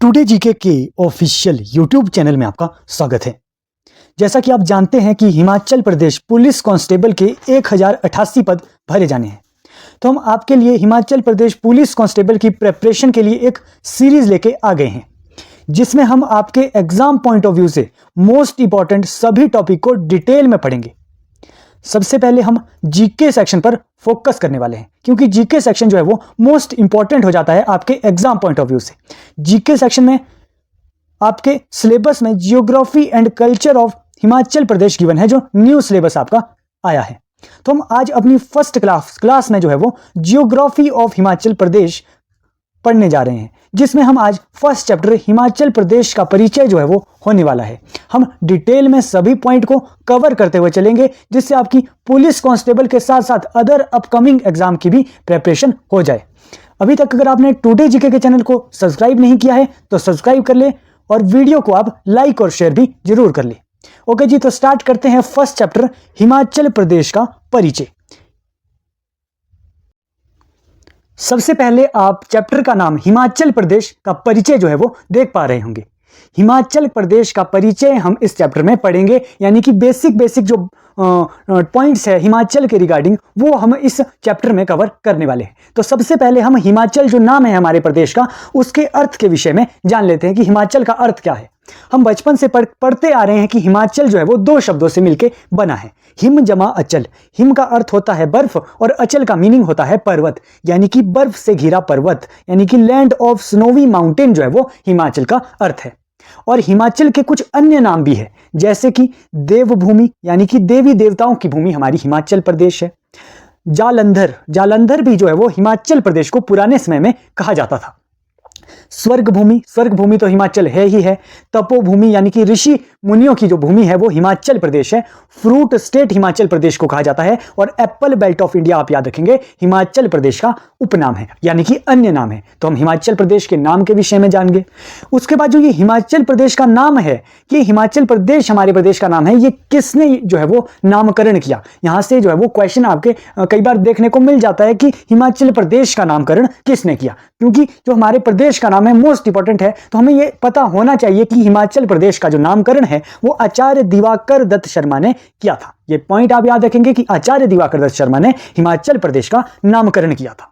Today GK के official YouTube channel में आपका स्वागत है। जैसा कि आप जानते हैं कि हिमाचल प्रदेश पुलिस कांस्टेबल के 1088 पद भरे जाने हैं, तो हम आपके लिए हिमाचल प्रदेश पुलिस कांस्टेबल की प्रेपरेशन के लिए एक सीरीज लेके आ गए हैं, जिसमें हम आपके एग्जाम पॉइंट ऑफ व्यू से मोस्ट इंपॉर्टेंट सभी टॉपिक को डिटेल में पढ़ेंगे। सबसे पहले हम जीके सेक्शन पर फोकस करने वाले हैं, क्योंकि जीके सेक्शन जो है वो मोस्ट इंपॉर्टेंट हो जाता है आपके एग्जाम पॉइंट ऑफ व्यू से। जीके सेक्शन में आपके सिलेबस में geography and culture of Himachal Pradesh given है, जो न्यू सिलेबस आपका आया है। तो हम आज अपनी फर्स्ट क्लास में जो है वो जियोग्राफी ऑफ हिमाचल प्रदेश पढ़ने जा रहे हैं, जिसमें हम आज फर्स्ट चैप्टर हिमाचल प्रदेश का परिचय जो है वो होने वाला है। हम डिटेल में सभी पॉइंट को कवर करते हुए चलेंगे, जिससे आपकी पुलिस कांस्टेबल के साथ साथ अदर अपकमिंग एग्जाम की भी प्रिपरेशन हो जाए। अभी तक अगर आपने टुडे जीके के चैनल को सब्सक्राइब नहीं किया है तो सब्सक्राइब कर ले, और वीडियो को आप लाइक और शेयर भी जरूर कर ले। ओके जी, तो स्टार्ट करते हैं फर्स्ट चैप्टर हिमाचल प्रदेश का परिचय। सबसे पहले आप चैप्टर का नाम हिमाचल प्रदेश का परिचय जो है वो देख पा रहे होंगे। हिमाचल प्रदेश का परिचय हम इस चैप्टर में पढ़ेंगे, यानी कि बेसिक जो पॉइंट्स है हिमाचल के रिगार्डिंग, वो हम इस चैप्टर में कवर करने वाले हैं। तो सबसे पहले हम हिमाचल जो नाम है हमारे प्रदेश का, उसके अर्थ के विषय में जान लेते हैं कि हिमाचल का अर्थ क्या है। हम बचपन से पढ़ते आ रहे हैं कि हिमाचल जो है वो दो शब्दों से मिलकर बना है, हिम जमा अचल। हिम का अर्थ होता है बर्फ और अचल का मीनिंग होता है पर्वत, यानी कि बर्फ से घिरा पर्वत, यानी कि लैंड ऑफ स्नोवी माउंटेन जो है वो हिमाचल का अर्थ है। और हिमाचल के कुछ अन्य नाम भी है, जैसे कि देवभूमि, यानी कि देवी देवताओं की भूमि हमारी हिमाचल प्रदेश है। जालंधर भी जो है वो हिमाचल प्रदेश को पुराने समय में कहा जाता था। स्वर्ग भूमि तो हिमाचल है ही है। तपोभूमि, यानी कि ऋषि मुनियों की जो भूमि है वो हिमाचल प्रदेश है। फ्रूट स्टेट हिमाचल प्रदेश को कहा जाता है। और एप्पल बेल्ट ऑफ इंडिया आप याद रखेंगे, हिमाचल प्रदेश का उपनाम है, यानी कि अन्य नाम है। तो हम हिमाचल प्रदेश के नाम के विषय में जानेंगे। उसके बाद जो ये हिमाचल प्रदेश का नाम है, कि हिमाचल प्रदेश हमारे प्रदेश का नाम है, ये किसने जो है वो नामकरण किया। यहां से जो है वो क्वेश्चन आपके कई बार देखने को मिल जाता है कि हिमाचल प्रदेश का नामकरण किसने किया, क्योंकि जो हमारे प्रदेश का नाम है मोस्ट इंपॉर्टेंट है। तो हमें यह पता होना चाहिए कि हिमाचल प्रदेश का जो नामकरण है वो आचार्य दिवाकर दत्त शर्मा ने किया था। ये पॉइंट आप याद रखेंगे कि आचार्य दिवाकर दत्त शर्मा ने हिमाचल प्रदेश का नामकरण किया था।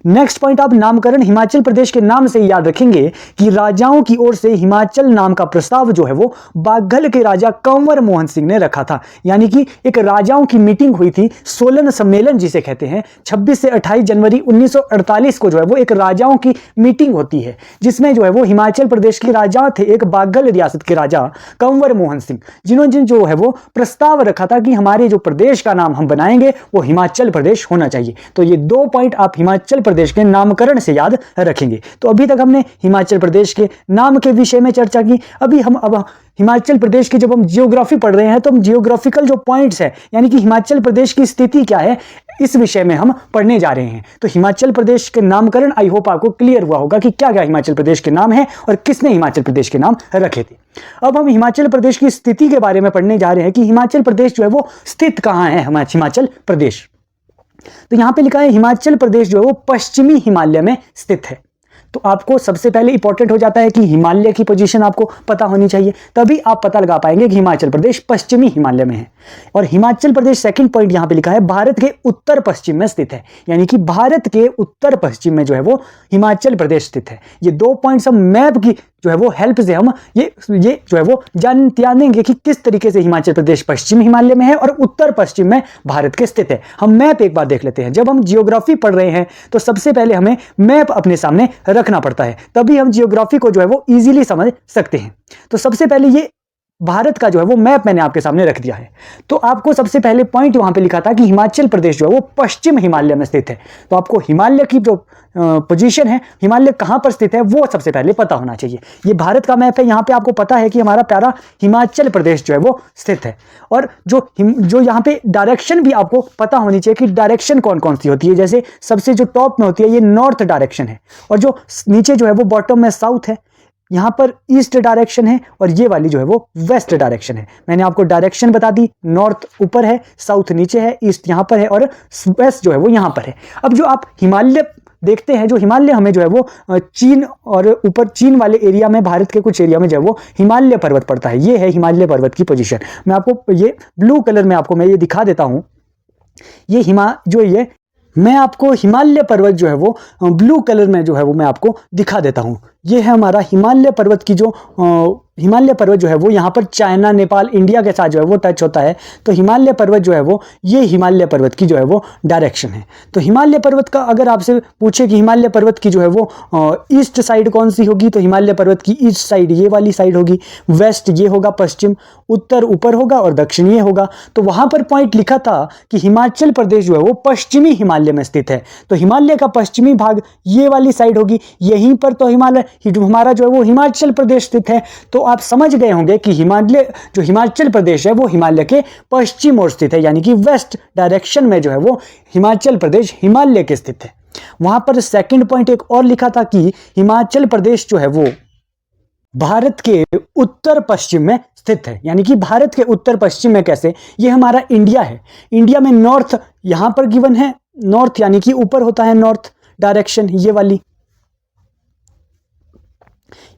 नेक्स्ट पॉइंट, आप नामकरण हिमाचल प्रदेश के नाम से याद रखेंगे कि राजाओं की ओर से हिमाचल नाम का प्रस्ताव जो है वो बाघल के राजा कंवर मोहन सिंह ने रखा था। यानी कि एक राजाओं की मीटिंग हुई थी, सोलन सम्मेलन जिसे कहते हैं। 26 से 28 जनवरी 1948 को जो है वो एक राजाओं की मीटिंग होती है, जिसमें जो है वो हिमाचल प्रदेश के राजा थे, एक बाघल रियासत के राजा कंवर मोहन सिंह, जिन्होंने जो है वो प्रस्ताव रखा था कि हमारे जो प्रदेश का नाम हम बनाएंगे वो हिमाचल प्रदेश होना चाहिए। तो ये दो पॉइंट आप हिमाचल प्रदेश के नामकरण से याद रखेंगे। तो अभी तक हमने हिमाचल प्रदेश के नाम के विषय में चर्चा की। अभी हम हिमाचल प्रदेश की जब हम जियोग्राफी पढ़ रहे हैं, तो हम जियोग्राफिकल जो पॉइंट्स है, यानी कि हिमाचल प्रदेश की स्थिति क्या है, इस विषय में हम पढ़ने जा रहे हैं। तो हिमाचल प्रदेश के नामकरण, आई होप आपको क्लियर हुआ होगा कि क्या क्या हिमाचल प्रदेश के नाम है और किसने हिमाचल प्रदेश के नाम रखे थे। अब हम हिमाचल प्रदेश की स्थिति के बारे में पढ़ने जा रहे हैं कि हिमाचल प्रदेश जो है वो स्थित कहाँ है। हिमाचल प्रदेश, तो यहां पे लिखा है हिमाचल प्रदेश जो है वो पश्चिमी हिमालय में स्थित है। तो आपको सबसे पहले इंपॉर्टेंट हो जाता है कि हिमालय की पोजीशन आपको पता होनी चाहिए, तभी आप पता लगा पाएंगे कि हिमाचल प्रदेश पश्चिमी हिमालय में है। और हिमाचल प्रदेश, सेकंड पॉइंट यहां पे लिखा है, भारत के उत्तर पश्चिम में स्थित है, यानी कि भारत के उत्तर पश्चिम में जो है वो हिमाचल प्रदेश स्थित है। ये दो पॉइंट्स हम मैप की जो है वो हेल्प से हम ये जो है वो जानेंगे कि किस तरीके से हिमाचल प्रदेश पश्चिम हिमालय में है और उत्तर पश्चिम में भारत के स्थित है। हम मैप एक बार देख लेते हैं। जब हम जियोग्राफी पढ़ रहे हैं तो सबसे पहले हमें मैप अपने सामने रखना पड़ता है, तभी हम जियोग्राफी को जो है वो इजीली समझ सकते हैं। तो सबसे पहले ये भारत का जो है वो मैप मैंने आपके सामने रख दिया है। तो आपको सबसे पहले पॉइंट वहां पे लिखा था कि हिमाचल प्रदेश जो है वो पश्चिम हिमालय में स्थित है। तो आपको हिमालय की जो पोजीशन है, हिमालय कहां पर स्थित है, वो सबसे पहले पता होना चाहिए। ये भारत का मैप है, यहां पे आपको पता है कि हमारा प्यारा हिमाचल प्रदेश जो है वो स्थित है। और जो यहाँ पे डायरेक्शन भी आपको पता होनी चाहिए कि डायरेक्शन कौन कौन सी होती है। जैसे सबसे जो टॉप में होती है ये नॉर्थ डायरेक्शन है, और जो नीचे जो है वो बॉटम में साउथ है। यहां पर ईस्ट डायरेक्शन है और ये वाली जो है वो वेस्ट डायरेक्शन है। मैंने आपको डायरेक्शन बता दी, नॉर्थ ऊपर है, साउथ नीचे है, ईस्ट यहां पर है और वेस्ट जो है वो यहां पर है। अब जो आप हिमालय देखते हैं जो हिमालय हमें जो है वो चीन और ऊपर चीन वाले एरिया में, भारत के कुछ एरिया में जो है वो हिमालय पर्वत पड़ता है। ये है हिमालय पर्वत की पोजीशन। मैं आपको ये ब्लू कलर में आपको मैं ये दिखा देता हूं। ये मैं आपको हिमालय पर्वत जो है वो ब्लू कलर में जो है वो मैं आपको दिखा देता हूं। ये है हमारा हिमालय पर्वत की जो हिमालय पर्वत जो है वो यहाँ पर चाइना, नेपाल, इंडिया के साथ जो है वो टच होता है। तो हिमालय पर्वत जो है वो ये हिमालय पर्वत की जो है वो डायरेक्शन है। तो हिमालय पर्वत का अगर आपसे पूछे कि हिमालय पर्वत की जो है वो ईस्ट साइड कौन सी होगी, तो हिमालय पर्वत की ईस्ट साइड ये वाली साइड होगी, वेस्ट ये होगा, पश्चिम, उत्तर ऊपर होगा और दक्षिण ये होगा। तो वहां पर पॉइंट लिखा था कि हिमाचल प्रदेश जो है वो पश्चिमी हिमालय में स्थित है। तो हिमालय का पश्चिमी भाग ये वाली साइड होगी, यहीं पर तो हमारा जो है वो हिमाचल प्रदेश स्थित है। तो आप समझ गए होंगे कि हिमाचल प्रदेश है वो हिमालय के पश्चिम ओर स्थित है, यानी कि वेस्ट डायरेक्शन में जो है वो हिमाचल प्रदेश हिमालय के स्थित है। वहां पर सेकंड पॉइंट एक और लिखा था कि हिमाचल प्रदेश जो है वो भारत के उत्तर पश्चिम में स्थित है। यानी कि भारत के उत्तर पश्चिम में कैसे, ये हमारा इंडिया है। इंडिया में नॉर्थ यहां पर गिवन है, नॉर्थ यानी कि ऊपर होता है नॉर्थ डायरेक्शन ये वाली,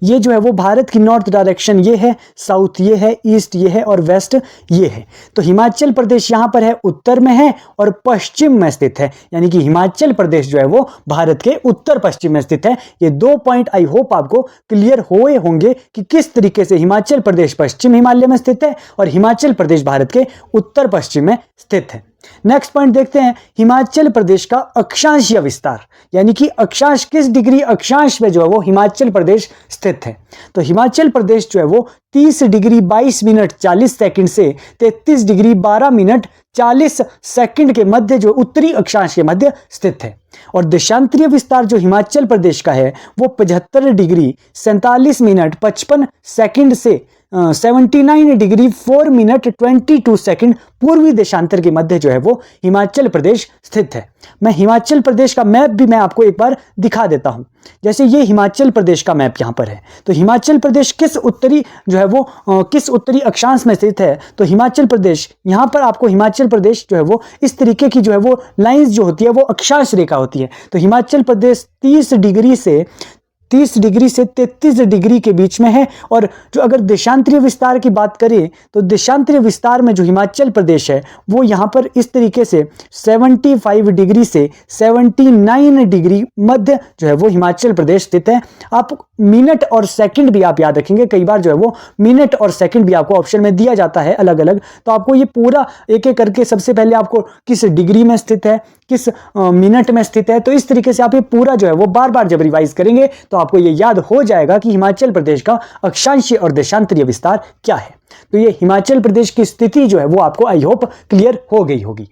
ये जो है वो भारत की नॉर्थ डायरेक्शन ये है, साउथ ये है, ईस्ट ये है और वेस्ट ये है। तो हिमाचल प्रदेश यहां पर है उत्तर में है और पश्चिम में स्थित है, यानी कि हिमाचल प्रदेश जो है वो भारत के उत्तर पश्चिम में स्थित है। ये 2 पॉइंट आई होप आपको क्लियर हुए होंगे कि किस तरीके से हिमाचल प्रदेश पश्चिम हिमालय में स्थित है और हिमाचल प्रदेश भारत के उत्तर पश्चिम में स्थित है। नेक्स्ट पॉइंट देखते हैं, हिमाचल प्रदेश का अक्षांशीय विस्तार, यानी कि अक्षांश किस डिग्री अक्षांश में जो है वो हिमाचल प्रदेश स्थित है। तो हिमाचल प्रदेश जो है वो 30 डिग्री 22 मिनट 40 सेकंड से 33 डिग्री 12 मिनट 40 सेकंड के मध्य जो उत्तरी अक्षांश के मध्य स्थित है। और देशांतरीय विस्तार जो हिमाचल प्रदेश का है वो 75 डिग्री 47 मिनट 55 सेकंड से 79 डिग्री 4 मिनट 22 सेकंड पूर्वी देशांतर के मध्य जो है वो हिमाचल प्रदेश स्थित है। मैं हिमाचल प्रदेश का मैप भी मैं आपको एक बार दिखा देता हूं। जैसे ये हिमाचल प्रदेश का मैप यहां पर है, तो हिमाचल प्रदेश किस उत्तरी जो है वो किस उत्तरी अक्षांश में स्थित है, तो हिमाचल प्रदेश यहां पर आपको हिमाचल प्रदेश जो है वो इस तरीके की जो है वो लाइंस जो होती है वो अक्षांश रेखा होती है। तो हिमाचल प्रदेश 30 डिग्री से 33 डिग्री के बीच में है। और जो अगर देशांतरीय विस्तार की बात करें तो देशांतरीय विस्तार में जो हिमाचल प्रदेश है वो यहाँ पर इस तरीके से 75 डिग्री से 79 डिग्री मध्य जो है वो हिमाचल प्रदेश स्थित है। आप मिनट और सेकंड भी आप याद रखेंगे, कई बार जो है वो मिनट और सेकंड भी आपको ऑप्शन में दिया जाता है अलग अलग। तो आपको ये पूरा एक एक करके सबसे पहले आपको किस डिग्री में स्थित है, किस मिनट में स्थित है, तो इस तरीके से आप ये पूरा जो है वो बार बार जब रिवाइज करेंगे तो आपको ये याद हो जाएगा कि हिमाचल प्रदेश का अक्षांशीय और देशांतरीय विस्तार क्या है। तो ये हिमाचल प्रदेश की स्थिति जो है वो आपको आई होप क्लियर हो गई होगी।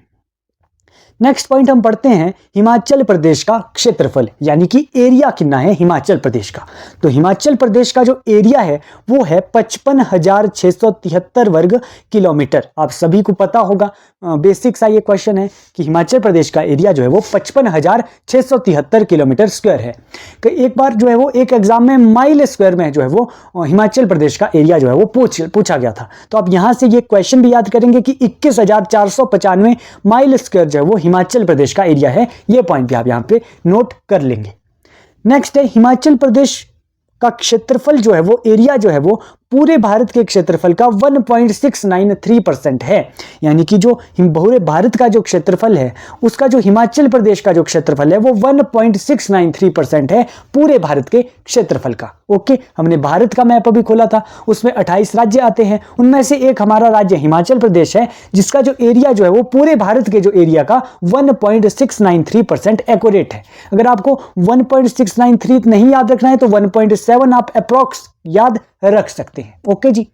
नेक्स्ट पॉइंट हम पढ़ते हैं हिमाचल प्रदेश का क्षेत्रफल, यानी कि एरिया कितना है हिमाचल प्रदेश का। तो हिमाचल प्रदेश का जो एरिया है वो है 55,673 वर्ग किलोमीटर। आप सभी को पता होगा, बेसिक सा ये क्वेश्चन है कि हिमाचल प्रदेश का एरिया जो है वो 55,673 किलोमीटर स्क्वायर है। एक बार जो है वो एक एग्जाम में माइल स्क्वायर में जो है वो हिमाचल प्रदेश का एरिया जो है वो पूछा गया था। तो आप यहां से ये क्वेश्चन भी याद करेंगे कि 21,495 माइल स्क्वायर जो है वो हिमाचल प्रदेश का एरिया है। ये पॉइंट भी आप यहां पे नोट कर लेंगे। नेक्स्ट है हिमाचल प्रदेश का क्षेत्रफल जो है वो एरिया जो है वो पूरे भारत के क्षेत्रफल का 1.693% है। यानी कि जो पूरे भारत का जो क्षेत्रफल है उसका जो हिमाचल प्रदेश का जो क्षेत्रफल है वो 1.693% है पूरे भारत के क्षेत्रफल का। ओके, हमने भारत का मैप अभी खोला था, उसमें 28 राज्य आते हैं, उनमें से एक हमारा राज्य हिमाचल प्रदेश है जिसका जो एरिया जो है वो पूरे भारत के जो एरिया का 1.693% एक्यूरेट है। अगर आपको 1.693 नहीं याद रखना है तो 1.7 आप अप्रॉक्स याद रख सकते हैं। ओके जी।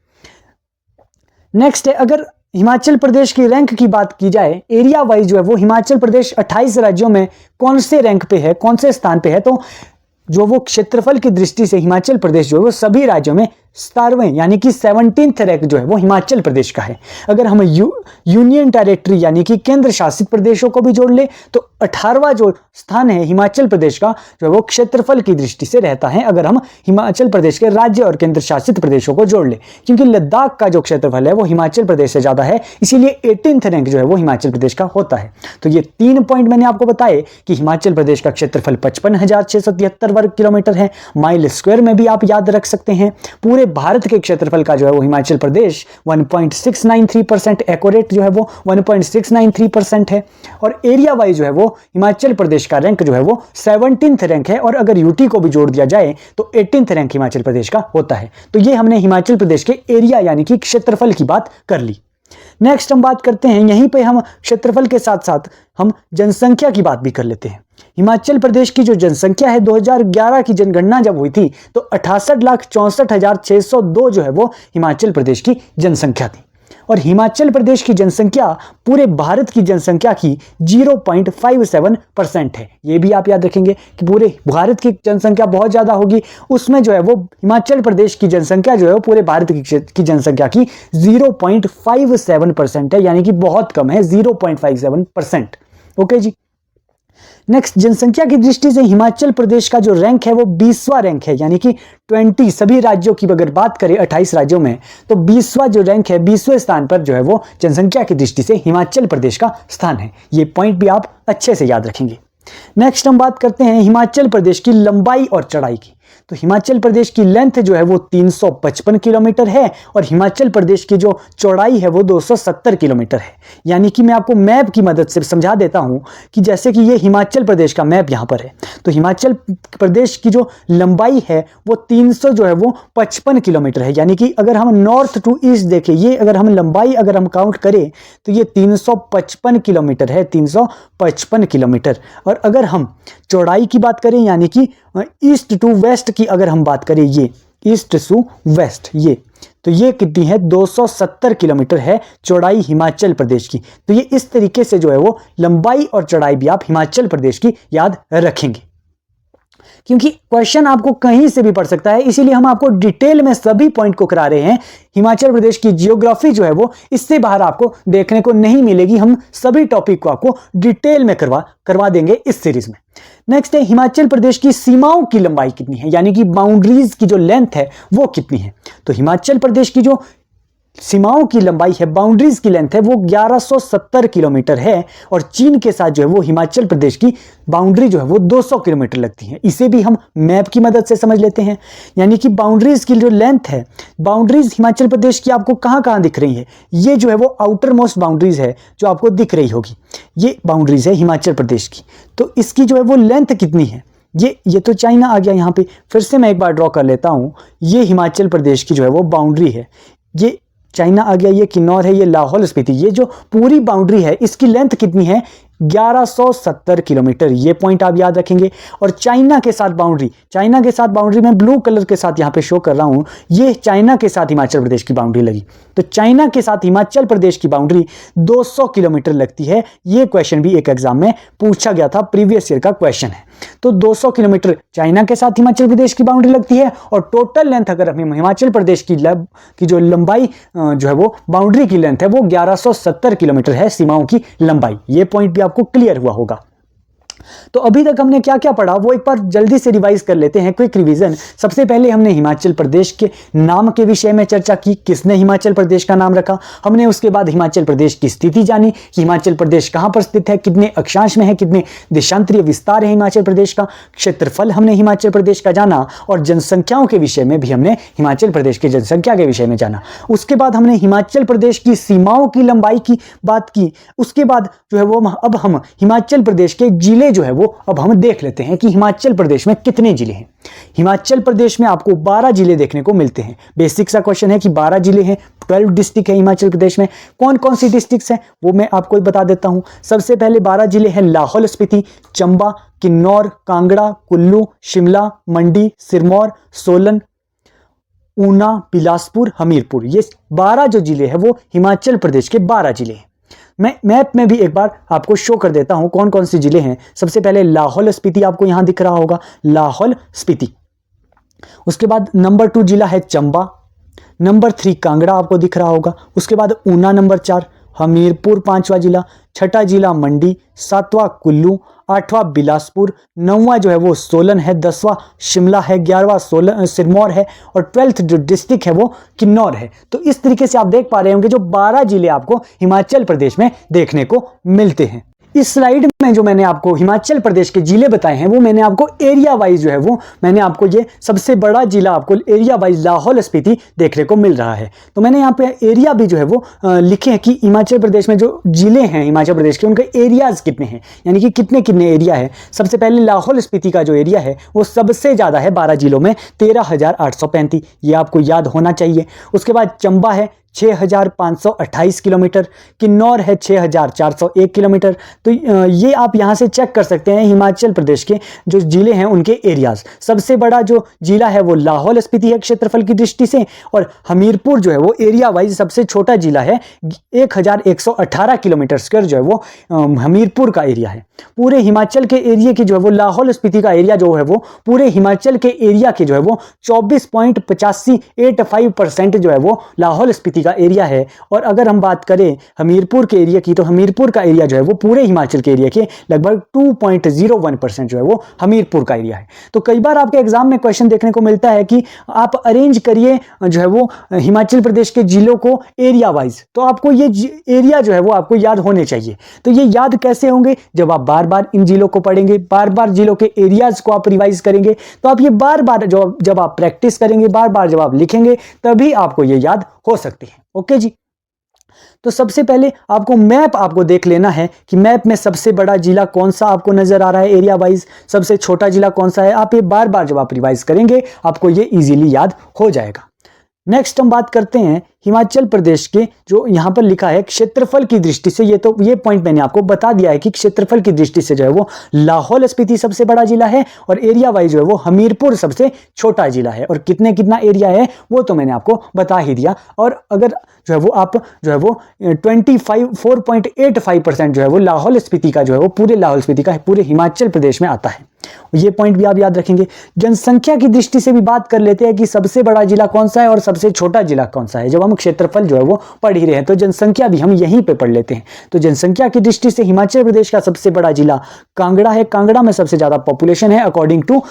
नेक्स्ट है, अगर हिमाचल प्रदेश की रैंक की बात की जाए एरिया वाइज जो है वो हिमाचल प्रदेश 28 राज्यों में कौन से रैंक पे है, कौन से स्थान पे है, तो जो वो क्षेत्रफल की दृष्टि से हिमाचल प्रदेश जो है वो सभी राज्यों में 17वें यानी कि 17th रैंक जो है वो हिमाचल प्रदेश का है। अगर हम यूनियन टेरिटरी यानी कि केंद्र शासित प्रदेशों को भी जोड़ ले तो 18वां जो स्थान है हिमाचल प्रदेश का जो है वो क्षेत्रफल की दृष्टि से रहता है, अगर हम हिमाचल प्रदेश के राज्य और केंद्र शासित प्रदेशों को जोड़ ले, क्योंकि लद्दाख का जो क्षेत्रफल है वो हिमाचल प्रदेश से ज़्यादा है, इसीलिए 18th रैंक जो है वो हिमाचल प्रदेश का होता है। तो ये 3 पॉइंट मैंने आपको बताए कि हिमाचल प्रदेश का क्षेत्रफल 55,673 वर्ग किलोमीटर है, माइल स्क्वायर में भी आप याद रख सकते हैं। पूरे भारत के क्षेत्रफल का जो है वो हिमाचल प्रदेश 1.693%, एक्यूरेट जो है वो 1.693% है, और एरिया वाइज जो है वो हिमाचल प्रदेश का रैंक जो है वो 17th रैंक है, और अगर यूटी को भी जोड़ दिया जाए तो 18th रैंक हिमाचल प्रदेश का होता है। तो ये हमने हिमाचल प्रदेश के एरिया यानी कि क्षेत्रफल की बात कर ली। नेक्स्ट हम बात करते हैं, यहीं पे हम क्षेत्रफल के साथ साथ हम जनसंख्या की बात भी कर लेते हैं। हिमाचल प्रदेश की जो जनसंख्या है 2011 की जनगणना जब हुई थी तो 68,64,602 जो है वो हिमाचल प्रदेश की जनसंख्या थी, और हिमाचल प्रदेश की जनसंख्या पूरे भारत की जनसंख्या की 0.57% है। ये भी आप याद रखेंगे कि पूरे भारत की जनसंख्या बहुत ज़्यादा होगी, उसमें जो है वो हिमाचल प्रदेश की जनसंख्या जो है वो पूरे भारत की जनसंख्या की 0.57% है, यानी कि बहुत कम है, 0.57%। ओके जी। नेक्स्ट, जनसंख्या की दृष्टि से हिमाचल प्रदेश का जो रैंक है वो 20वां रैंक है, यानी कि 20 सभी राज्यों की अगर बात करें 28 राज्यों में तो 20वां जो रैंक है, 20वें स्थान पर जो है वो जनसंख्या की दृष्टि से हिमाचल प्रदेश का स्थान है। ये पॉइंट भी आप अच्छे से याद रखेंगे। नेक्स्ट हम बात करते हैं हिमाचल प्रदेश की लंबाई और चौड़ाई की। तो हिमाचल प्रदेश की लेंथ जो है वो 355 किलोमीटर है, और हिमाचल प्रदेश की जो चौड़ाई है वो 270 किलोमीटर है। यानी कि मैं आपको मैप की मदद से समझा देता हूं कि जैसे कि ये हिमाचल प्रदेश का मैप यहाँ पर है, तो हिमाचल प्रदेश की जो लंबाई है वो 300 जो है वो 55 किलोमीटर है। यानी कि अगर हम नॉर्थ टू ईस्ट देखें, ये अगर हम लंबाई अगर हम काउंट करें तो ये 355 किलोमीटर है, 355 किलोमीटर। और अगर हम चौड़ाई की बात करें यानी कि ईस्ट टू वेस्ट की अगर हम बात करें, ये ईस्ट टू वेस्ट, ये तो ये कितनी है, 270 किलोमीटर है चौड़ाई हिमाचल प्रदेश की। तो ये इस तरीके से जो है वो लंबाई और चौड़ाई भी आप हिमाचल प्रदेश की याद रखेंगे, क्योंकि क्वेश्चन आपको कहीं से भी पढ़ सकता है, इसीलिए हम आपको डिटेल में सभी पॉइंट को करा रहे हैं। हिमाचल प्रदेश की जियोग्राफी जो है वो इससे बाहर आपको देखने को नहीं मिलेगी, हम सभी टॉपिक को आपको डिटेल में करवा देंगे इस सीरीज में। नेक्स्ट है, हिमाचल प्रदेश की सीमाओं की लंबाई कितनी है, यानी कि बाउंड्रीज की जो लेंथ है वो कितनी है। तो हिमाचल प्रदेश की जो सीमाओं की लंबाई है, बाउंड्रीज की लेंथ है वो 1170 किलोमीटर है, और चीन के साथ जो है वो हिमाचल प्रदेश की बाउंड्री जो है वो 200 किलोमीटर लगती है। इसे भी हम मैप की मदद से समझ लेते हैं, यानी कि बाउंड्रीज की जो लेंथ है, बाउंड्रीज हिमाचल प्रदेश की आपको कहाँ कहाँ दिख रही है, ये जो है वो आउटर मोस्ट बाउंड्रीज है जो आपको दिख रही होगी, ये बाउंड्रीज है हिमाचल प्रदेश की। तो इसकी जो है वो लेंथ कितनी है, ये तो चाइना आ गया यहाँ पे, फिर से मैं एक बार ड्रॉ कर लेता हूँ। ये हिमाचल प्रदेश की जो है वो बाउंड्री है, ये चाइना आ गया, ये किन्नौर है, ये लाहौल स्पीति, ये जो पूरी बाउंड्री है इसकी लेंथ कितनी है, 1170 किलोमीटर। ये पॉइंट आप याद रखेंगे। और चाइना के साथ बाउंड्री मैं ब्लू कलर के साथ यहाँ पे शो कर रहा हूँ, ये चाइना के साथ हिमाचल प्रदेश की बाउंड्री लगी। तो चाइना के साथ हिमाचल प्रदेश की बाउंड्री 200 किलोमीटर लगती है। ये क्वेश्चन भी एक एग्जाम में पूछा गया था, प्रीवियस ईयर का क्वेश्चन है। तो 200 किलोमीटर चाइना के साथ हिमाचल प्रदेश की बाउंड्री लगती है, और टोटल लेंथ अगर हम हिमाचल प्रदेश की जो लंबाई जो है वो बाउंड्री की लेंथ है वो 1170 किलोमीटर है, सीमाओं की लंबाई। ये पॉइंट भी आपको क्लियर हुआ होगा। तो अभी तक हमने क्या क्या पढ़ा वो एक बार जल्दी से रिवाइज कर लेते हैं, क्विक रिवीजन। सबसे पहले हमने हिमाचल प्रदेश के नाम के विषय में चर्चा की, किसने हिमाचल प्रदेश का नाम रखा। हमने उसके बाद हिमाचल प्रदेश की स्थिति जानी कि हिमाचल प्रदेश कहां पर स्थित है, कितने अक्षांश में है, कितने देशांतरीय विस्तार है हिमाचल प्रदेश का। क्षेत्रफल हमने हिमाचल प्रदेश का जाना, और जनसंख्याओं के विषय में भी हमने हिमाचल प्रदेश की जनसंख्या के विषय में जाना। उसके बाद हमने हिमाचल प्रदेश की सीमाओं की लंबाई की बात की। उसके बाद जो है वो अब हम हिमाचल प्रदेश के जिले जो है वो अब हम देख लेते हैं कि हिमाचल प्रदेश में कितने जिले हैं। हिमाचल प्रदेश में आपको 12 जिले देखने को मिलते हैं। बेसिक सा क्वेश्चन है कि 12 जिले हैं, 12 डिस्ट्रिक्ट है हिमाचल प्रदेश में। कौन कौन सी डिस्ट्रिक्ट्स हैं वो मैं आपको बता देता हूं। सबसे पहले 12 जिले हैं लाहौल स्पीति, चंबा, किन्नौर, कांगड़ा, कुल्लू, शिमला, मंडी, सिरमौर, सोलन, ऊना, बिलासपुर, हमीरपुर। ये 12 जो जिले हैं वो हिमाचल प्रदेश के 12 जिले हैं। मैं मैप में भी एक बार आपको शो कर देता हूं कौन कौन से जिले हैं। सबसे पहले लाहौल स्पीति आपको यहां दिख रहा होगा, लाहौल स्पीति। उसके बाद नंबर 2 जिला है चंबा, नंबर 3 कांगड़ा आपको दिख रहा होगा। उसके बाद ऊना नंबर 4, हमीरपुर 5वां जिला, छठा जिला मंडी, 7वां कुल्लू, 8वां बिलासपुर, 9वां जो है वो सोलन है, 10वां शिमला है, 11वां सोलन सिरमौर है और 12th जो डिस्ट्रिक्ट है वो किन्नौर है। तो इस तरीके से आप देख पा रहे होंगे जो 12 जिले आपको हिमाचल प्रदेश में देखने को मिलते हैं। इस स्लाइड में जो मैंने आपको हिमाचल प्रदेश के जिले बताए हैं वो मैंने आपको एरिया वाइज जो है वो मैंने आपको ये सबसे बड़ा जिला आपको एरिया वाइज लाहौल स्पीति देखने को मिल रहा है। तो मैंने यहाँ पे एरिया भी जो है वो लिखे हैं कि हिमाचल प्रदेश में जो जिले हैं हिमाचल प्रदेश के उनके एरियाज कितने हैं, यानी कि कितने कितने एरिया है। सबसे पहले लाहौल स्पीति का जो एरिया है वो सबसे ज़्यादा है 12 जिलों में 13,835, ये आपको याद होना चाहिए। उसके बाद चंबा है 6,528 किलोमीटर, किन्नौर है 6,401 किलोमीटर। तो ये आप यहाँ से चेक कर सकते हैं हिमाचल प्रदेश के जो जिले हैं उनके एरियाज। सबसे बड़ा जो जिला है वो लाहौल स्पीति है क्षेत्रफल की दृष्टि से, और हमीरपुर जो है वो एरिया वाइज सबसे छोटा जिला है, 1,118 किलोमीटर स्क्वायर जो है वो हमीरपुर का एरिया है। पूरे हिमाचल के एरिया की जो है वो लाहौल स्पीति का एरिया जो है वो पूरे हिमाचल के एरिया के जो है वो 24.85% जो है वो लाहौल स्पीति का एरिया है। और अगर हम बात करें हमीरपुर के एरिया की तो हमीरपुर का एरिया जो है वो पूरे हिमाचल के एरिया के लगभग 2.01% जो है वो हमीरपुर का एरिया है। तो कई बार आपके एग्जाम में क्वेश्चन देखने को मिलता है कि आप अरेंज करिए जो है वो हिमाचल प्रदेश के जिलों को एरिया वाइज, तो आपको ये एरिया जो है वो आपको याद होने चाहिए। तो ये याद कैसे होंगे? जब आप बार बार इन जिलों को पढ़ेंगे, बार बार जिलों के एरियाज को आप रिवाइज करेंगे, तो आप ये बार बार जब आप प्रैक्टिस करेंगे, बार बार जब आप लिखेंगे, तभी आपको ये याद हो सकती है। ओके जी। तो सबसे पहले आपको मैप आपको देख लेना है कि मैप में सबसे बड़ा जिला कौन सा आपको नजर आ रहा है एरिया वाइज, सबसे छोटा जिला कौन सा है। आप ये बार बार जब आप रिवाइज करेंगे आपको ये इजीली याद हो जाएगा। नेक्स्ट हम बात करते हैं हिमाचल प्रदेश के जो यहाँ पर लिखा है क्षेत्रफल की दृष्टि से। ये पॉइंट मैंने आपको बता दिया है कि क्षेत्रफल की दृष्टि से जो है वो लाहौल स्पीति सबसे बड़ा जिला है और एरिया वाइज जो है वो हमीरपुर सबसे छोटा जिला है। और कितना एरिया है वो तो मैंने आपको बता ही दिया। और अगर जो है वो आप जो है वो 4.85% जो है वो लाहौल स्पीति का जो है वो पूरे लाहौल स्पीति का पूरे हिमाचल प्रदेश में आता है। ये पॉइंट भी आप याद रखेंगे। जनसंख्या की दृष्टि से भी बात कर लेते हैं कि सबसे बड़ा जिला कौन सा है और सबसे छोटा जिला कौन सा है। जब हम क्षेत्रफल जो है वो पढ़ ही रहे हैं तो जनसंख्या भी हम यहीं पे पढ़ लेते हैं। तो जनसंख्या की दृष्टि से हिमाचल प्रदेश का सबसे बड़ा जिला कांगड़ा है। कांगड़ा में सबसे ज्यादा पॉपुलेशन है अकॉर्डिंग टू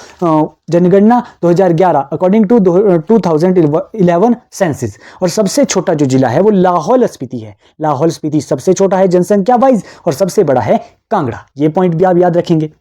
जनगणना 2011, अकॉर्डिंग टू 2011 सेंसस। और सबसे छोटा जो जिला है वो लाहौल स्पीति है। लाहौल स्पीति सबसे छोटा है जनसंख्या वाइज और सबसे बड़ा है कांगड़ा। ये पॉइंट भी आप याद रखेंगे।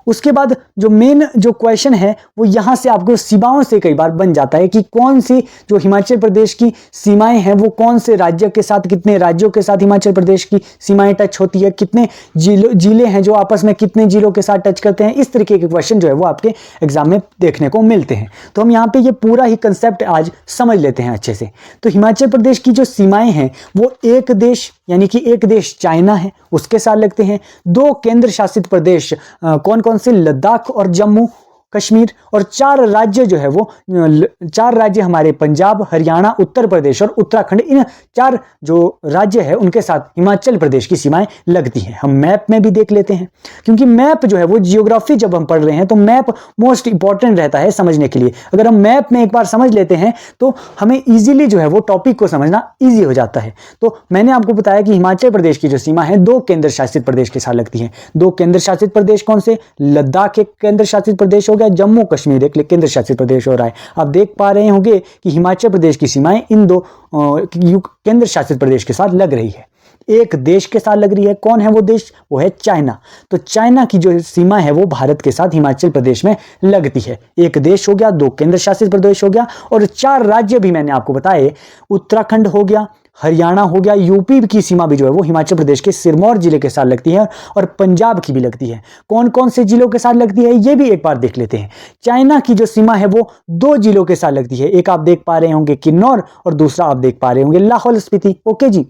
उसके बाद जो मेन जो क्वेश्चन है वो यहाँ से आपको सीमाओं से कई बार बन जाता है कि कौन सी जो हिमाचल प्रदेश की सीमाएं हैं वो कौन से राज्य के साथ, कितने राज्यों के साथ हिमाचल प्रदेश की सीमाएं टच होती है, कितने जिले हैं जो आपस में कितने जिलों के साथ टच करते हैं। इस तरीके के क्वेश्चन जो है वो आपके एग्जाम में देखने को मिलते हैं। तो हम यहाँ पे ये पूरा ही कंसेप्ट आज समझ लेते हैं अच्छे से। तो हिमाचल प्रदेश की जो सीमाएं हैं वो एक देश यानी कि एक देश चाइना है उसके साथ लगते हैं। 2 केंद्र शासित प्रदेश कौन कौन से, लद्दाख और जम्मू कश्मीर। और 4 राज्य जो है वो 4 राज्य हमारे पंजाब, हरियाणा, उत्तर प्रदेश और उत्तराखंड। इन 4 जो राज्य है उनके साथ हिमाचल प्रदेश की सीमाएं लगती हैं। हम मैप में भी देख लेते हैं क्योंकि मैप जो है वो जियोग्राफी जब हम पढ़ रहे हैं तो मैप मोस्ट इंपॉर्टेंट रहता है समझने के लिए। अगर हम मैप में एक बार समझ लेते हैं तो हमें इजीली जो है वो टॉपिक को समझना ईजी हो जाता है। तो मैंने आपको बताया कि हिमाचल प्रदेश की जो सीमा है 2 केंद्र शासित प्रदेश के साथ लगती है। 2 केंद्र शासित प्रदेश कौन से? लद्दाख एक केंद्र शासित प्रदेश हो गया, जम्मू कश्मीर एक केंद्र शासित प्रदेश हो रहा है। आप देख पा रहे होंगे कि हिमाचल प्रदेश की सीमाएं इन 2 केंद्र शासित प्रदेश के साथ लग रही है। एक देश के साथ लग रही है। कौन है वो देश? वो है चाइना। तो चाइना की जो सीमा है वो भारत के साथ हिमाचल प्रदेश में लगती है। एक देश हो गया, 2 केंद्र शासित प्रदेश हो गया और 4 राज्य भी मैंने आपको बताए। उत्तराखंड हो गया, हरियाणा हो गया, यूपी की सीमा भी जो है वो हिमाचल प्रदेश के सिरमौर जिले के साथ लगती है और पंजाब की भी लगती है। कौन कौन से जिलों के साथ लगती है ये भी एक बार देख लेते हैं। चाइना की जो सीमा है वो 2 जिलों के साथ लगती है। एक आप देख पा रहे होंगे किन्नौर और दूसरा आप देख पा रहे होंगे लाहौल स्पीति। ओके जी।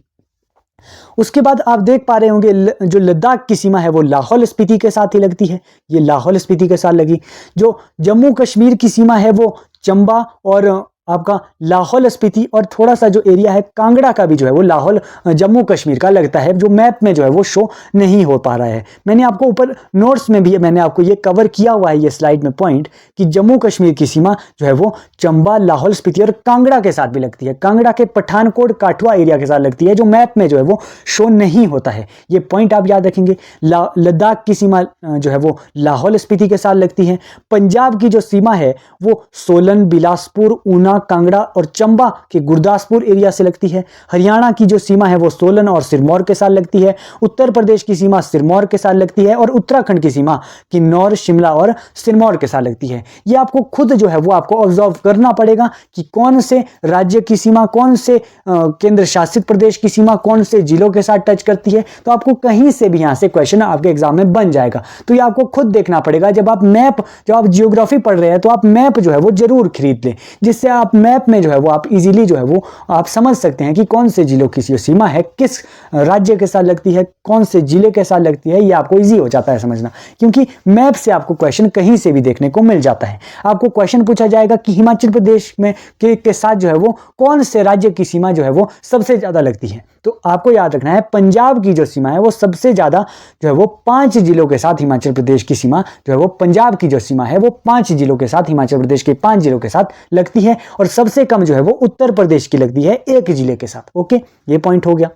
उसके बाद आप देख पा रहे होंगे जो लद्दाख की सीमा है वो लाहौल स्पीति के साथ ही लगती है। ये लाहौल स्पीति के साथ लगी। जो जम्मू कश्मीर की सीमा है वो चंबा और आपका लाहौल स्पीति और थोड़ा सा जो एरिया है कांगड़ा का भी जो है वो लाहौल जम्मू कश्मीर का लगता है, जो मैप में जो है वो शो नहीं हो पा रहा है। मैंने आपको ऊपर नोट्स में भी मैंने आपको ये कवर किया हुआ है, ये स्लाइड में पॉइंट, कि जम्मू कश्मीर की सीमा जो है वो चंबा, लाहौल स्पीति और कांगड़ा के साथ भी लगती है। कांगड़ा के पठानकोट काठुआ एरिया के साथ लगती है, जो मैप में जो है वो शो नहीं होता है। ये पॉइंट आप याद रखेंगे। लद्दाख की सीमा जो है वो लाहौल स्पीति के साथ लगती है। पंजाब की जो सीमा है वो सोलन, बिलासपुर, ऊना, कांगड़ा और चंबा के गुरदासपुर एरिया से लगती है। हरियाणा की जो सीमा है वो सोलन और सिरमौर के साथ लगती है। उत्तर प्रदेश की सीमा सिरमौर के साथ लगती है और उत्तराखंड की सीमा किन्नौर, शिमला और सिरमौर के साथ लगती है। ये आपको खुद जो है वो आपको ऑब्जर्व करना पड़ेगा कि कौन से राज्य की सीमा, कौन से केंद्र शासित प्रदेश की सीमा कौन से जिलों के साथ टच करती है। तो आपको कहीं से भी यहां से क्वेश्चन आपके एग्जाम में बन जाएगा। तो ये आपको खुद देखना पड़ेगा। जब आप जियोग्राफी पढ़ रहे हैं तो आप मैप जो है वो जरूर खरीद लें, जिससे आप मैप में जो है वो आप इजीली जो है वो आप समझ सकते हैं कि कौन से जिलों की सीमा है, किस राज्य के साथ लगती है, कौन से जिले के साथ लगती है। ये आपको इजी हो जाता है समझना, क्योंकि मैप से आपको क्वेश्चन कहीं से भी देखने को मिल जाता है। आपको क्वेश्चन पूछा जाएगा कि हिमाचल प्रदेश में के साथ जो है वो कौन से राज्य की सीमा जो है वो सबसे ज्यादा लगती है। तो आपको याद रखना है पंजाब की जो सीमा है वो सबसे ज्यादा जो है वो 5 जिलों के साथ हिमाचल प्रदेश की सीमा जो है वो पंजाब की जो सीमा है वो 5 जिलों के साथ हिमाचल प्रदेश के 5 जिलों के साथ लगती है, और सबसे कम जो है वो उत्तर प्रदेश की लगती है 1 जिले के साथ। ओके, ये पॉइंट हो गया।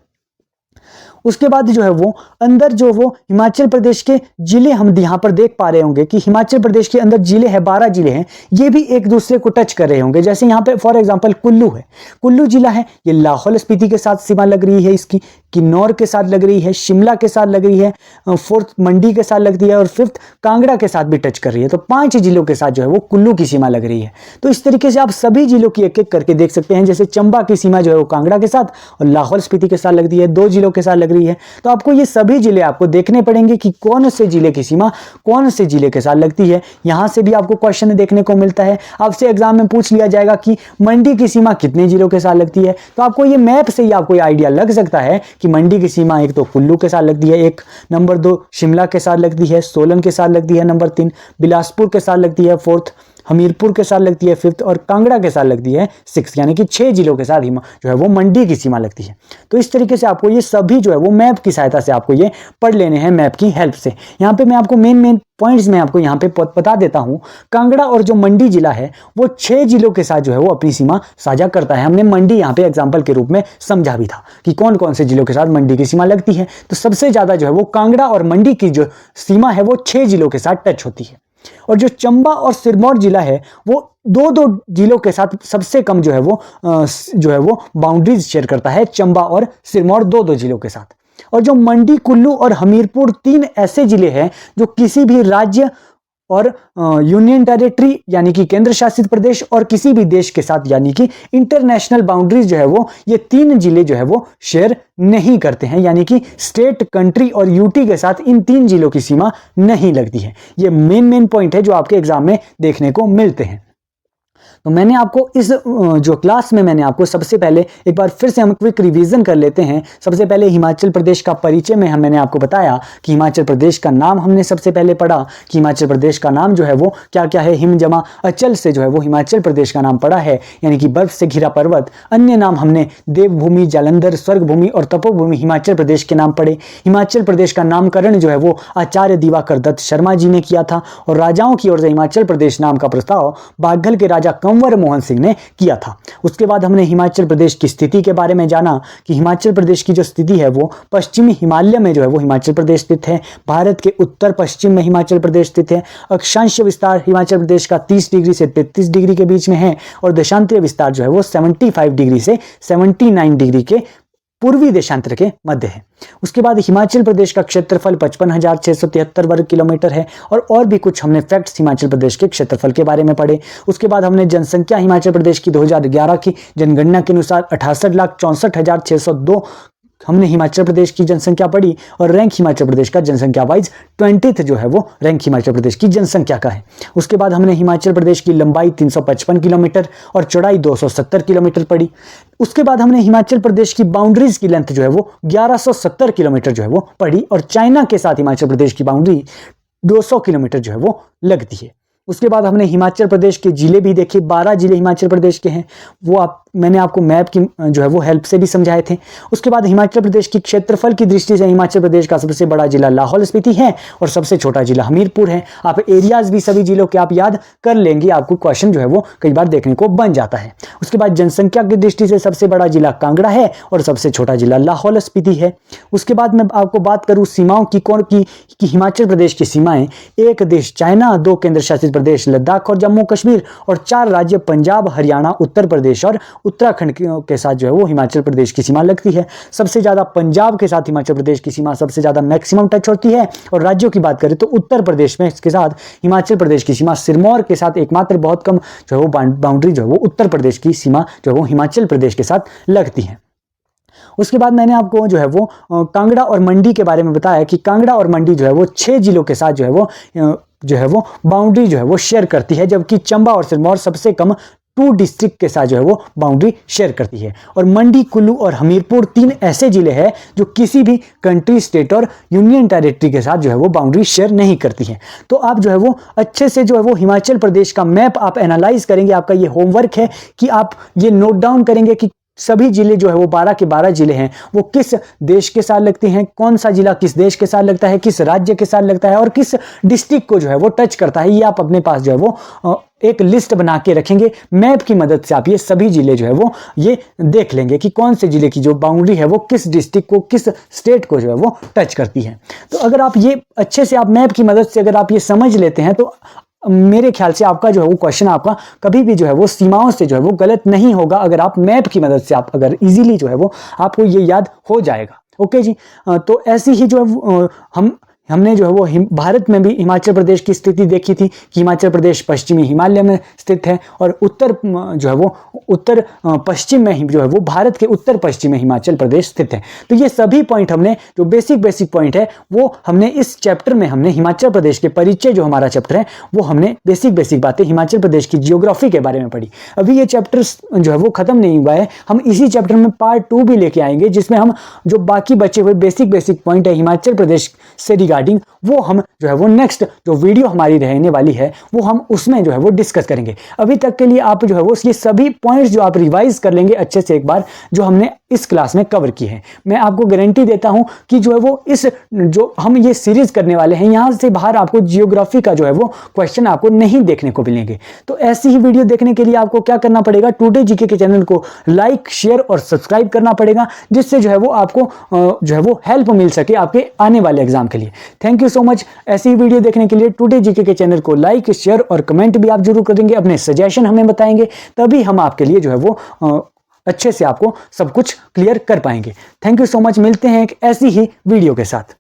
उसके बाद जो है वो अंदर जो वो हिमाचल प्रदेश के जिले हम यहां पर देख पा रहे होंगे कि हिमाचल प्रदेश के अंदर जिले हैं, 12 जिले हैं, ये भी एक दूसरे को टच कर रहे होंगे। जैसे यहां पे फॉर एग्जांपल कुल्लू है, कुल्लू जिला है, ये लाहौल स्पीति के साथ सीमा लग रही है, इसकी किन्नौर के साथ लग रही है, शिमला के साथ लग रही है, 4th मंडी के साथ लगती है और 5th कांगड़ा के साथ भी टच कर रही है। तो 5 जिलों के साथ जो है वो कुल्लू की सीमा लग रही है। तो इस तरीके से आप सभी जिलों की एक एक करके देख सकते हैं। जैसे चंबा की सीमा जो है वो कांगड़ा के साथ और लाहौल स्पीति के साथ लगती है, 2 जिलों के साथ लग रही है। तो आपको ये सभी जिले आपको देखने पड़ेंगे कि कौन से जिले की सीमा कौन से जिले के साथ लगती है। यहां से भी आपको क्वेश्चन देखने को मिलता है। आपसे एग्जाम में पूछ लिया जाएगा कि मंडी की सीमा कितने जिलों के साथ लगती है। तो आपको ये मैप से ही आपको आइडिया लग सकता है कि मंडी की सीमा एक तो कुल्लू के साथ लगती है, एक नंबर 2 शिमला के साथ लगती है, सोलन के साथ लगती है, नंबर 3 बिलासपुर के साथ लगती है, 4th हमीरपुर के साथ लगती है, 5th और कांगड़ा के साथ लगती है 6th, यानी कि 6 जिलों के साथ जो है वो मंडी की सीमा लगती है। तो इस तरीके से आपको ये सभी जो है वो मैप की सहायता से आपको ये पढ़ लेने हैं मैप की हेल्प से। यहाँ पे मैं आपको मेन पॉइंट्स में आपको यहाँ पे बता देता हूँ। कांगड़ा और जो मंडी जिला है वो 6 जिलों के साथ जो है वो अपनी सीमा साझा करता है। हमने मंडी यहाँ पे एग्जाम्पल के रूप में समझा भी था कि कौन कौन से जिलों के साथ मंडी की सीमा लगती है। तो सबसे ज्यादा जो है वो कांगड़ा और मंडी की जो सीमा है वो 6 जिलों के साथ टच होती है, और जो चंबा और सिरमौर जिला है वो 2-2 जिलों के साथ सबसे कम जो है वो बाउंड्रीज शेयर करता है, चंबा और सिरमौर 2-2 जिलों के साथ। और जो मंडी, कुल्लू और हमीरपुर 3 ऐसे जिले हैं जो किसी भी राज्य और यूनियन टेरिटरी यानी कि केंद्र शासित प्रदेश और किसी भी देश के साथ यानी कि इंटरनेशनल बाउंड्रीज जो है वो ये 3 जिले जो है वो शेयर नहीं करते हैं, यानी कि स्टेट, कंट्री और यूटी के साथ इन 3 जिलों की सीमा नहीं लगती है। ये मेन पॉइंट है जो आपके एग्जाम में देखने को मिलते हैं। तो मैंने आपको इस जो क्लास में मैंने आपको सबसे पहले एक बार फिर से हम क्विक रिवीजन कर लेते हैं। सबसे पहले हिमाचल प्रदेश का परिचय में मैंने आपको बताया कि हिमाचल प्रदेश का नाम हमने सबसे पहले पढ़ा कि हिमाचल प्रदेश का नाम जो है वो क्या क्या है। हिम जमा अचल से जो है वो हिमाचल प्रदेश का नाम पड़ा है, यानी कि बर्फ से घिरा पर्वत। अन्य नाम हमने देवभूमि, जालंधर, स्वर्गभूमि और तपोभूमि हिमाचल प्रदेश के नाम पड़े। हिमाचल प्रदेश का नामकरण जो है वो आचार्य दिवाकर दत्त शर्मा जी ने किया था, और राजाओं की ओर से हिमाचल प्रदेश नाम का प्रस्ताव बाघल के राजा कंवर मोहन सिंह ने किया था। उसके बाद हमने हिमाचल प्रदेश की स्थिति के बारे में जाना कि हिमाचल प्रदेश की जो स्थिति है वो पश्चिमी हिमालय में जो है वो हिमाचल प्रदेश स्थित है। भारत के उत्तर पश्चिम में हिमाचल प्रदेश स्थित है। अक्षांश विस्तार हिमाचल प्रदेश का 30 डिग्री से 33 डिग्री के बीच में है, और देशांतरीय विस्तार जो है वो 75 डिग्री से 79 डिग्री के पूर्वी देशांतर के मध्य है। उसके बाद हिमाचल प्रदेश का क्षेत्रफल 55,673 वर्ग किलोमीटर है, और भी कुछ हमने फैक्ट्स हिमाचल प्रदेश के क्षेत्रफल के बारे में पढ़े। उसके बाद हमने जनसंख्या हिमाचल प्रदेश की 2011 की जनगणना के अनुसार 68,64,602 हमने हिमाचल प्रदेश की जनसंख्या पढ़ी, और रैंक हिमाचल प्रदेश का जनसंख्या वाइज 20th जो है वो रैंक हिमाचल प्रदेश की जनसंख्या का है। उसके बाद हमने हिमाचल प्रदेश की लंबाई 355 किलोमीटर और चौड़ाई 270 किलोमीटर पढ़ी। उसके बाद हमने हिमाचल प्रदेश की बाउंड्रीज की लेंथ जो है वो 1170 किलोमीटर जो है वो पढ़ी, और चाइना के साथ हिमाचल प्रदेश की बाउंड्री 200 किलोमीटर जो है वो लगती है। उसके बाद हमने हिमाचल प्रदेश के जिले भी देखे, 12 जिले हिमाचल प्रदेश के हैं, वो मैंने आपको मैप की जो है वो हेल्प से भी समझाए थे। उसके बाद हिमाचल प्रदेश की क्षेत्रफल की दृष्टि से हिमाचल प्रदेश का सबसे बड़ा जिला लाहौल स्पीति है और सबसे छोटा जिला हमीरपुर है। आप एरियाज भी सभी जिलों के आप याद कर लेंगे, आपको क्वेश्चन जो है वो कई बार देखने को बन जाता है। उसके बाद जनसंख्या की दृष्टि से सबसे बड़ा जिला कांगड़ा है और सबसे छोटा जिला लाहौल स्पीति है। उसके बाद मैं आपको बात करूं सीमाओं की कि हिमाचल प्रदेश की सीमाएं, एक देश चाइना, 2 केंद्र शासित प्रदेश लद्दाख और जम्मू कश्मीर और 4 राज्य पंजाब, हरियाणा, उत्तर प्रदेश और उत्तराखंड के साथ जो है वो हिमाचल प्रदेश की सीमा लगती है। सबसे ज्यादा पंजाब के साथ हिमाचल प्रदेश की सीमा सबसे ज्यादा मैक्सिमम टच होती है। और राज्यों की बात करें तो उत्तर प्रदेश में इसके साथ हिमाचल प्रदेश की सीमा सिरमौर के साथ एकमात्र बहुत कम जो है वो बाउंड्री जो है वो उत्तर प्रदेश की सीमा जो है वो हिमाचल प्रदेश के साथ लगती है। उसके बाद मैंने आपको जो है वो कांगड़ा और मंडी के बारे में बताया कि कांगड़ा और मंडी जो है वो 6 जिलों के साथ जो है वो बाउंड्री जो है वो शेयर करती है, जबकि चंबा और सिरमौर सबसे कम 2 डिस्ट्रिक्ट के साथ जो है वो बाउंड्री शेयर करती है। और मंडी, कुल्लू और हमीरपुर 3 ऐसे जिले हैं जो किसी भी कंट्री, स्टेट और यूनियन टेरिटरी के साथ जो है वो बाउंड्री शेयर नहीं करती है। तो आप जो है वो अच्छे से जो है वो हिमाचल प्रदेश का मैप आप एनालाइज करेंगे। आपका ये होमवर्क है कि आप ये नोट डाउन करेंगे कि सभी जिले जो है वो 12 के 12 जिले हैं वो किस देश के साथ लगते हैं, कौन सा जिला किस देश के साथ लगता है, किस राज्य के साथ लगता है और किस डिस्ट्रिक्ट को जो है वो टच करता है। ये आप अपने पास जो है वो एक लिस्ट बना के रखेंगे। मैप की मदद से आप ये सभी जिले जो है वो ये देख लेंगे कि कौन से जिले की जो बाउंड्री है वो किस डिस्ट्रिक्ट को, किस स्टेट को जो है वो टच करती है। तो अगर आप ये अच्छे से आप मैप की मदद से अगर आप ये समझ लेते हैं तो मेरे ख्याल से आपका जो है वो क्वेश्चन आपका कभी भी जो है वो सीमाओं से जो है वो गलत नहीं होगा, अगर आप मैप की मदद से आप अगर इजीली जो है वो आपको ये याद हो जाएगा। ओके जी, तो ऐसी ही जो है हमने जो है वो भारत में भी हिमाचल प्रदेश की स्थिति देखी थी कि हिमाचल प्रदेश पश्चिमी हिमालय में स्थित है और उत्तर जो है वो उत्तर पश्चिम में ही जो है वो भारत के उत्तर पश्चिम में हिमाचल प्रदेश स्थित है। तो ये सभी पॉइंट हमने जो बेसिक पॉइंट है वो हमने इस चैप्टर में हमने हिमाचल प्रदेश के परिचय जो हमारा चैप्टर है वो हमने बेसिक बातें हिमाचल प्रदेश की जियोग्राफी के बारे में पढ़ी। अभी ये चैप्टर जो है वो खत्म नहीं हुआ है, हम इसी चैप्टर में पार्ट 2 भी लेके आएंगे जिसमें हम जो बाकी बचे हुए बेसिक पॉइंट है हिमाचल प्रदेश से वो हम जो है वो नेक्स्ट जो वीडियो हमारी रहने वाली है वो हम उसमें जो है वो डिस्कस करेंगे। अभी तक के लिए आप जो है वो ये सभी पॉइंट्स जो आप रिवाइज कर लेंगे अच्छे से एक बार जो हमने इस क्लास में कवर की है। मैं आपको गारंटी देता हूं कि जो है वो इस जो हम ये सीरीज करने वाले हैं यहां से बाहर आपको जियोग्राफी का जो है वो क्वेश्चन आपको नहीं देखने को मिलेंगे। तो ऐसी ही वीडियो देखने के लिए आपको क्या करना पड़ेगा, टुडे जीके के चैनल को लाइक, शेयर और सब्सक्राइब करना पड़ेगा, जिससे जो है वो आपको जो है वो हेल्प मिल सके आपके आने वाले एग्जाम के लिए। Thank you so much. ऐसी वीडियो देखने के लिए टुडे जीके के चैनल को लाइक, शेयर और कमेंट भी आप जरूर करेंगे, अपने सजेशन हमें बताएंगे, तभी हम आपके लिए जो है वो अच्छे से आपको सब कुछ क्लियर कर पाएंगे। Thank you so much. मिलते हैं एक ऐसी ही वीडियो के साथ।